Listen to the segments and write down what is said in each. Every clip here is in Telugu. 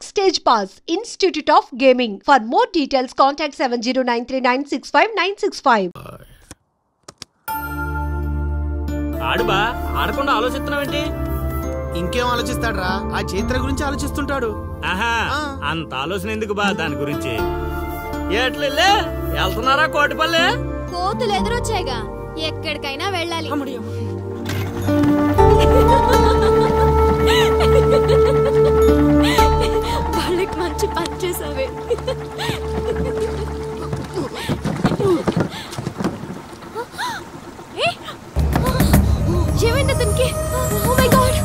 Backstage Pass, Institute of Gaming. For more details, contact 7093965965. ఆడుబా ఆడకుండా ఆలోచిస్తున్నావేంటి? ఇంకేం ఆలోచిస్తాడ్రా, ఆ చైత్ర గురించి ఆలోచిస్తుంటాడు. ఆహా, అంత ఆలోచన ఎందుకు బా దాని గురించి? ఎట్లే వెళ్తున్నారా కోటిపల్లె? కోతులు ఎదురొచ్చాయిగా, ఎక్కడికైనా వెళ్ళాలి. వాళ్ళకి మంచి పని చేసావే. ఏమైంది అతనికి? ఓ మై గాడ్,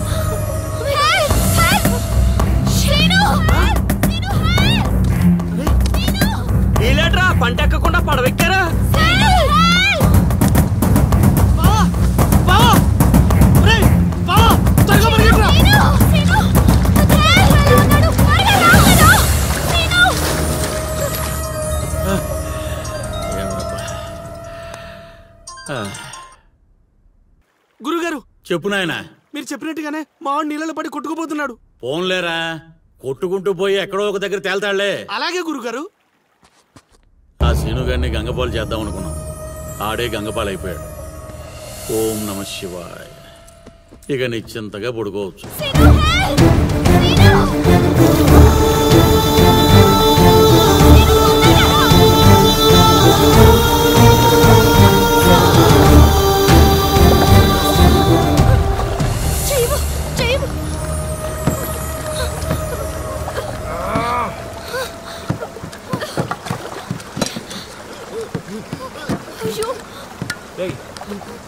వీళ్ళేట్రా పంట ఎక్కకుండా పడవెక్కారా? గురుగారు చెప్పు నాయనా. మీరు చెప్పినట్టుగానే మావాడు నీళ్ళలో పడి కొట్టుకుపోతున్నాడు. పోన్లేరా, కొట్టుకుంటూ పోయి ఎక్కడో ఒక దగ్గర తేల్తాళ్లే. అలాగే గురుగారు. ఆ సీను గారిని గంగపాలు చేద్దాం అనుకున్నాం, ఆడే గంగపాలు అయిపోయాడు. ఓం నమ శివాయ. ఇక నిశ్చింతగా పడుకోవచ్చు.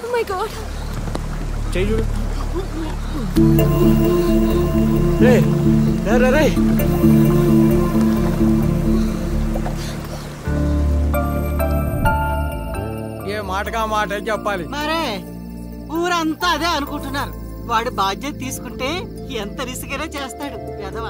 Oh my God. చెయ్యి చూడు. రే రే రే, ఏ మాటగా మాట చెప్పాలి. మరే ఊరంతా అదే అనుకుంటున్నారు. వాడు బాధ్యత తీసుకుంటే ఎంత రిస్కైనా చేస్తాడు ఎదవ.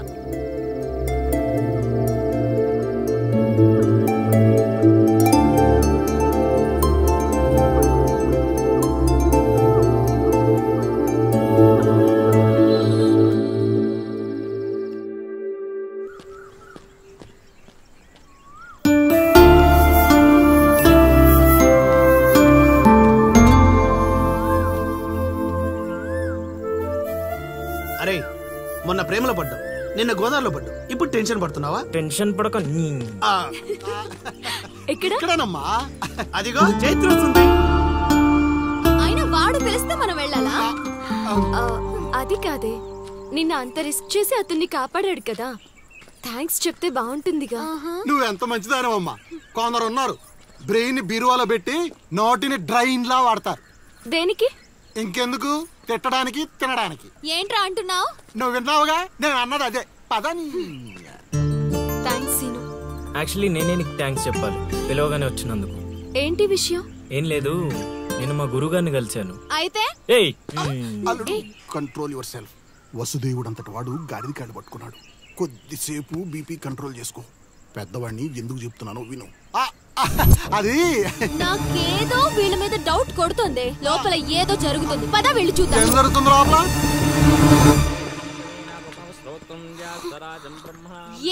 అరే, మొన్న ప్రేమలో పడ్డావు, నిన్న గోదావరిలో పడ్డావు, ఇప్పుడు టెన్షన్ పడుతున్నావా? టెన్షన్ పడక. ఇక్కడనమ్మా, అదిగో చైత్ర వస్తుంది. అయినా వాడు పిలిస్తే మనం వెళ్ళాలా? అది కాదే, నిన్న అంత రిస్క్ చేసి అతన్ని కాపాడాడు కదా, థ్యాంక్స్ చెప్తే బాగుంటుందిగా. నువ్వెంత మంచిదానవమ్మా. కొందరు ఉన్నారు బ్రెయిన్ బీరువాలో పెట్టి నోటిని డ్రైన్ లా వాడతారు. దేనికి? ఇంకెందుకు, తిట్టడానికి తినడానికి. ఏంట్రా అంటున్నావు? నువ్వు విన్నావుగా, నేను అన్నది అదే. పదని. Thanks scene. యాక్చువల్లీ నేనే నీకు థ్యాంక్స్ చెప్పాలి, పిలవగానే వచ్చినందుకు. ఏంటి విషయం? ఏం లేదు, నేను మా గురువు గారిని కలిశాను. అయితే కంట్రోల్ యువర్ సెల్ఫ్. వసుదేవుడు అంతటి వాడు గాడిది కాళ్ళు పట్టుకున్నాడు. కొద్దిసేపు బీపీ కంట్రోల్ చేసుకో. పెద్దవాడిని ఎందుకు చెప్తున్నానో విను. అది నాకేదో వీళ్ళ మీద డౌట్ కొడుతుంది. లోపల ఏదో జరుగుతుంది, పద వెళ్ళి చూద్దాం. ఏం జరుగుతుంది లోపల?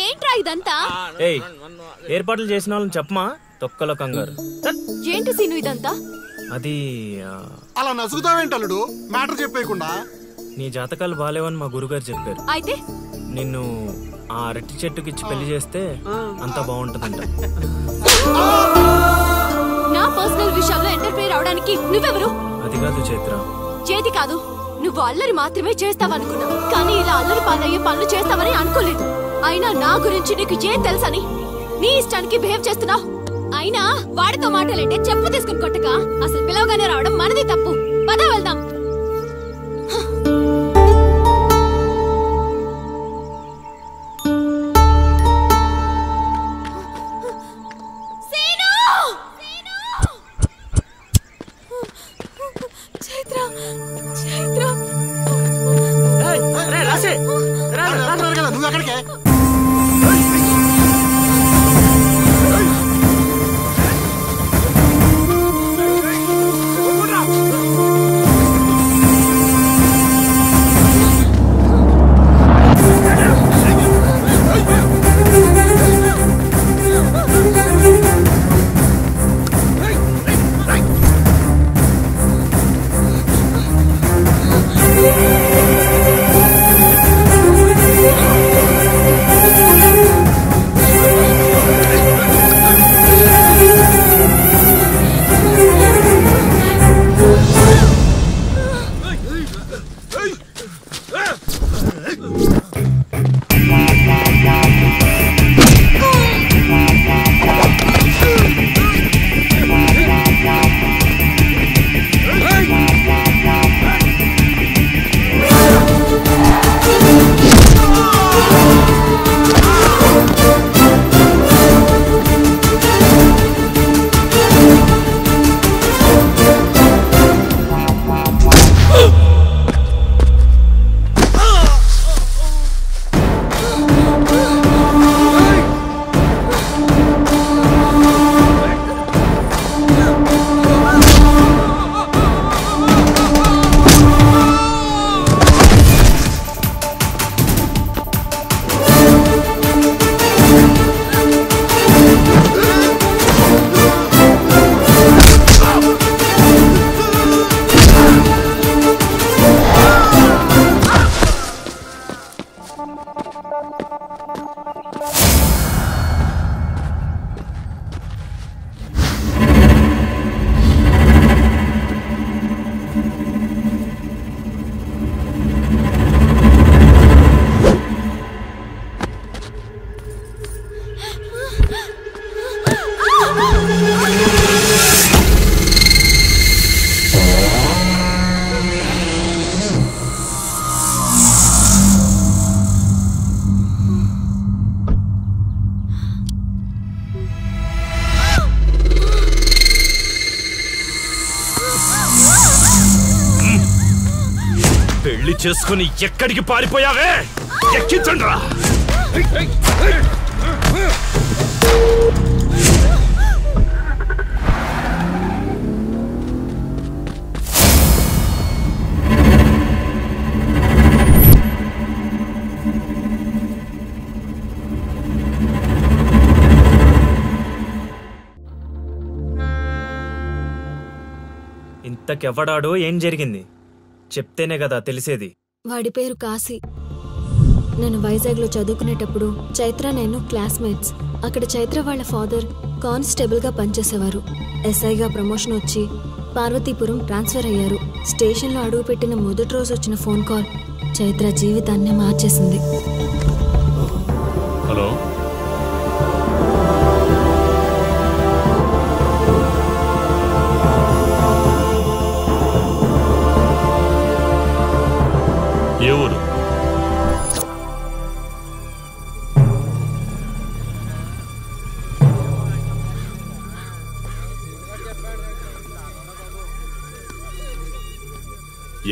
ఏంట్రా ఇదంతా? ఏర్పాట్లు చేసిన వాళ్ళని చెప్పమా, తొక్కలో కంగారు. ఏంటి సీను ఇదంతా? అది అలా నసుగుతావేంటల్లుడు, మ్యాటర్ చెప్పేయకుండా. నీ జాతకాలు బాలేవని మా గురుగారు చెప్పారు. అయితే నిన్ను ఆ అరటి చెట్టుకిచ్చి పెళ్లి చేస్తే అంతా బాగుంటుందంట. నా పర్సనల్ విషయాల్లో ఎంటర్ఫియర్ అవడానికి నువ్వెవరు? అది కాదు చైత్ర. చేతి కాదు, నువ్వు అల్లరి మాత్రమే చేస్తావనుకున్నా, కానీ ఇలా అల్లరి పాలయ్యే పనులు చేస్తావని అనుకోలేదు. అయినా నా గురించి నీకు ఏం తెలుసని నీ ఇష్టానికి బిహేవ్ చేస్తున్నావు. అయినా వాడితో మాటలేంటే చెప్పు తీసుకుని కొట్టక, అసలు పిలవగానే రావడం మనది తప్పు. పద వెళ్దాం. నువ్వు ఎక్కడికే? పెళ్లి చేసుకుని ఎక్కడికి పారిపోయావే? ఎక్కించండ్రా. ఇంతకెవ్వడాడో ఏం జరిగింది చెప్తేనే కదా తెలిసేది. వాడి పేరు కాశీ. నేను వైజాగ్లో చదువుకునేటప్పుడు చైత్ర నేను క్లాస్మేట్స్. అక్కడ చైత్ర వాళ్ళ ఫాదర్ కానిస్టేబుల్గా పనిచేసేవారు. ఎస్ఐగా ప్రమోషన్ వచ్చి పార్వతీపురం ట్రాన్స్ఫర్ అయ్యారు. స్టేషన్లో అడుగుపెట్టిన మొదటి రోజు వచ్చిన ఫోన్ కాల్ చైత్ర జీవితాన్ని మార్చేసింది. హలో, ఏ ఊరు?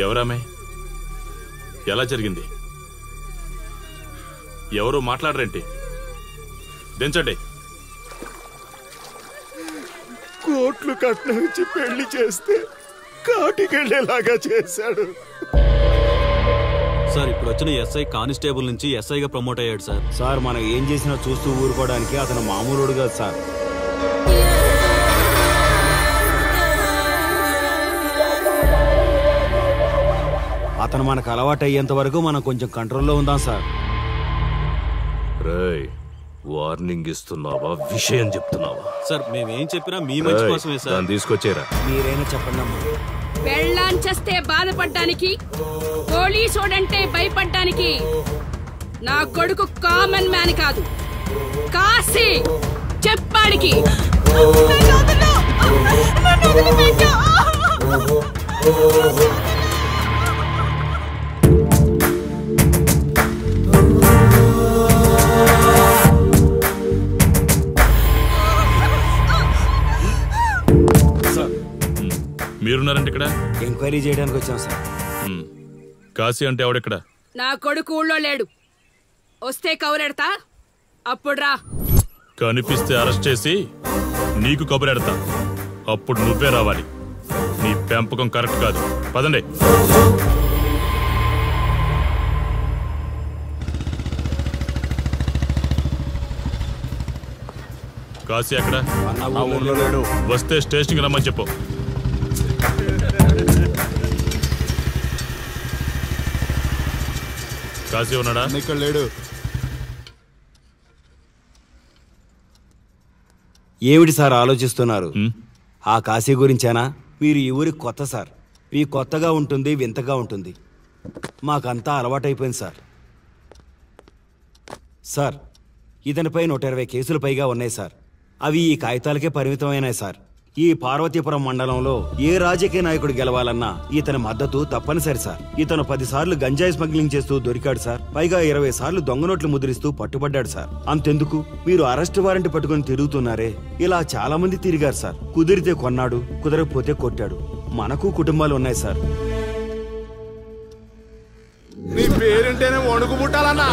ఎవరామే? ఎలా జరిగింది? ఎవరు మాట్లాడరేంటి? దించండి. కోట్లు కట్నం ఇచ్చి పెళ్లి చేస్తే కాటికెళ్ళేలాగా చేశాడు సార్. ఇప్పుడు వచ్చిన ఎస్ఐ కానిస్టేబుల్ నుంచి ఎస్ఐగా ప్రమోట్ అయ్యాడు సార్. సార్ మనం ఏం చేసినా చూస్తూ ఊరుకోవడానికి అతను మామూలుడు కాదు సార్. అతను మనకు అలవాటు అయ్యేంత వరకు మనం కొంచెం కంట్రోల్లో ఉందాం సార్. రేయ్, వార్నింగ్ ఇస్తున్నావా విషయం చెప్తున్నావా? సార్ మేమేం చెప్పినా మీ మంచి కోసమే సార్. తీసుకొచ్చారా? మీరైనా చెప్పండి అమ్మా. పెళ్ళాంచేస్తే బాధపడ్డానికి, పోలీసోడంటే భయపడ్డానికి నా కొడుకు కామన్ మ్యాన్ కాదు, కాశీ చెప్పాడికి. మీరున్నారంటే ఇక్కడ ఎంక్వైరీ చేయడానికి వచ్చాం సార్. కాశీ అంటే ఎవడెక్కడ? నా కొడుకు ఊళ్ళో లేడు. వస్తే కౌరెడతా, అప్పుడు రా. కనిపిస్తే అరెస్ట్ చేసి నీకు కబురెడతా, అప్పుడు నువ్వే రావాలి. నీ పెంపకం కరెక్ట్ కాదు. పదండి. కాశీ ఎక్కడ? వస్తే స్టేషన్కి రమ్మని చెప్పు. కాశీ ఉన్నాడా? ఇక్కడ లేడు. ఏమిటి సార్ ఆలోచిస్తున్నారు? ఆ కాశీ గురించేనా? మీరు ఈ ఊరికి కొత్త సార్. మీ కొత్తగా ఉంటుంది, వింతగా ఉంటుంది. మాకంతా అలవాటైపోయింది సార్. సార్, ఇతనిపై 120 కేసులు పైగా ఉన్నాయి సార్. అవి ఈ కాగితాలకే పరిమితమైనాయి సార్. ఈ పార్వతీపురం మండలంలో ఏ రాజకీయ నాయకుడు గెలవాలన్నా ఇతని మద్దతు తప్పనిసరి సార్. ఇతను 10 సార్లు గంజాయి స్మగ్లింగ్ చేస్తూ దొరికాడు సార్. పైగా 20 సార్లు దొంగ నోట్లు ముద్రిస్తూ పట్టుబడ్డాడు సార్. అంతెందుకు, మీరు అరెస్ట్ వారెంట్ పట్టుకుని తిరుగుతున్నారే, ఇలా చాలా మంది తిరిగారు సార్. కుదిరితే కొన్నాడు, కుదరకపోతే కొట్టాడు. మనకు కుటుంబాలు ఉన్నాయి సార్. నీ పేరుంటేనే వణుకు పుట్టాలన్నా.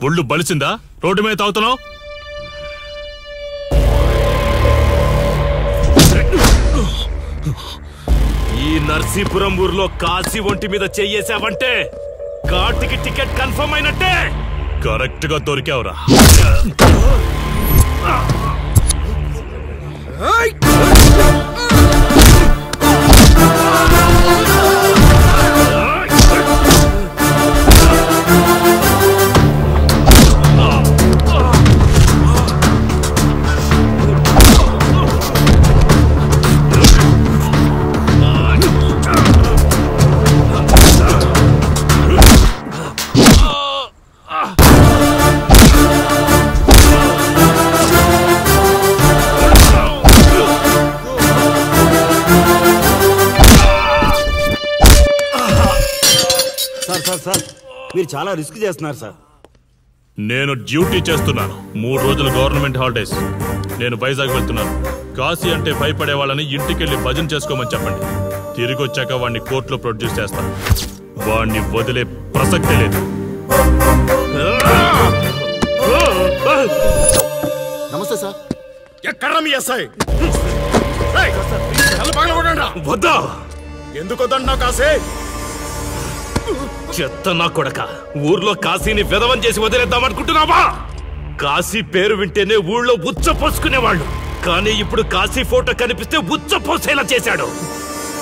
ఒళ్ళు బలిసిందా? రోడ్డు మీద తాగుతున్నావు? ఈ నర్సీపురం ఊర్లో కాశీ ఒంటి మీద చెయ్యేసావంటే ఘాటికి టికెట్ కన్ఫర్మ్ అయినట్టే. కరెక్ట్ గా దొరికావురా. సార్ మీరు చాలా రిస్క్ చేస్తున్నారు సార్. నేను డ్యూటీ చేస్తున్నాను. 3 రోజులు గవర్నమెంట్ హాలిడేస్. నేను వైజాగ్ వెళ్తున్నాను. కాశీ అంటే భయపడే వాళ్ళని ఇంటికెళ్ళి భజన చేసుకోమని చెప్పండి. తిరిగి వచ్చాక వాడిని కోర్టులో ప్రొడ్యూస్ చేస్తాను. వాడిని వదిలే ప్రసక్తే లేదు. నమస్తే సార్. ఎక్కడ మీ ఎస్ఐ? వద్దా? ఎందుకు వద్దన్నా కాశీ? చెత్త నా కొడక, ఊర్లో కాశీని వెధవం చేసి వదిలేద్దామనుకుంటున్నావా? కాశీ పేరు వింటేనే ఊళ్ళో ఉచ్చ పోసుకునేవాళ్ళు, కానీ ఇప్పుడు కాశీ ఫోటో కనిపిస్తే ఉచ్చ పోసేలా చేశాడు.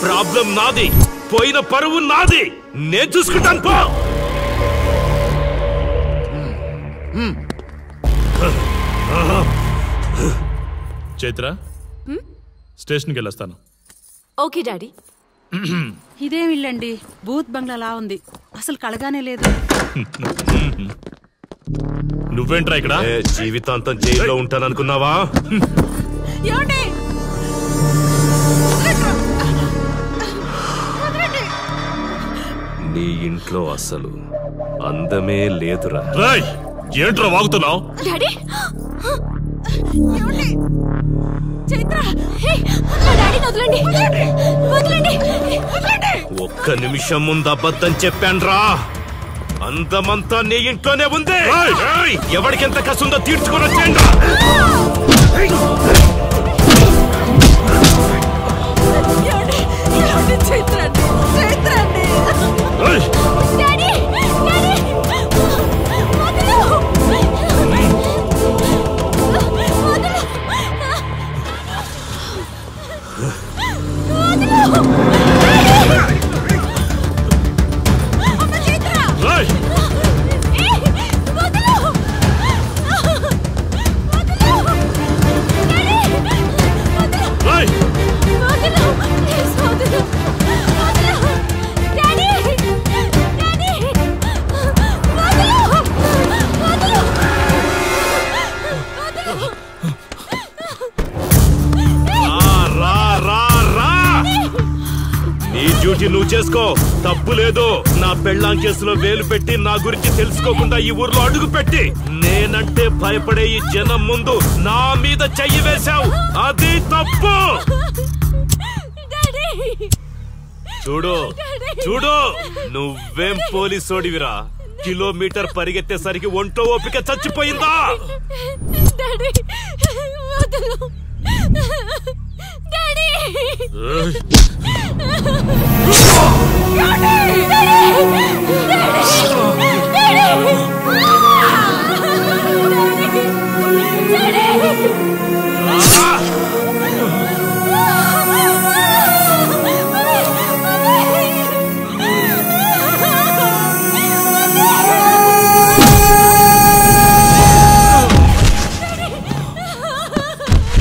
ప్రాబ్లం నాది, పోయిన పరువు నాది. నేను చూసుకుంటాను పో. చైత్ర, స్టేషన్కి వెళ్ళొస్తాను. Okay daddy. ఇదేం ఇల్లండి, బూత్ బంగ్లాలా ఉంది. అసలు కళగానే లేదు. నువ్వేంట్రా ఇక్కడ? జీవితాంతం జైల్లో ఉంటాననుకున్నావా? నీ ఇంట్లో అసలు అందమే లేదురా. రాయ్, ఏంట్రా వాగుతున్నావు? డాడీ చైత్ర, డాడీని వదలండి, వదలండి. ఒక్క నిమిషం ముందు అబద్ధం చెప్పాన్రా. అందమంతా నీ ఇంట్లోనే ఉంది. ఎవరికెంత కసుందో తీర్చుకొని వచ్చేయండి. నువ్వు చేసుకో, తప్పు లేదు. నా పెళ్ళాం కేసులో వేలు పెట్టి నా గురించి తెలుసుకోకుండా ఈ ఊర్లో అడుగు పెట్టి నేనంటే భయపడే ఈ జనం ముందు నా మీద చెయ్యి వేశావు, అది తప్పు. చూడు చూడు, నువ్వేం పోలీసోడివిరా? కిలోమీటర్ పరిగెత్తేసరికి ఒంట్లో ఓపిక చచ్చిపోయిందా?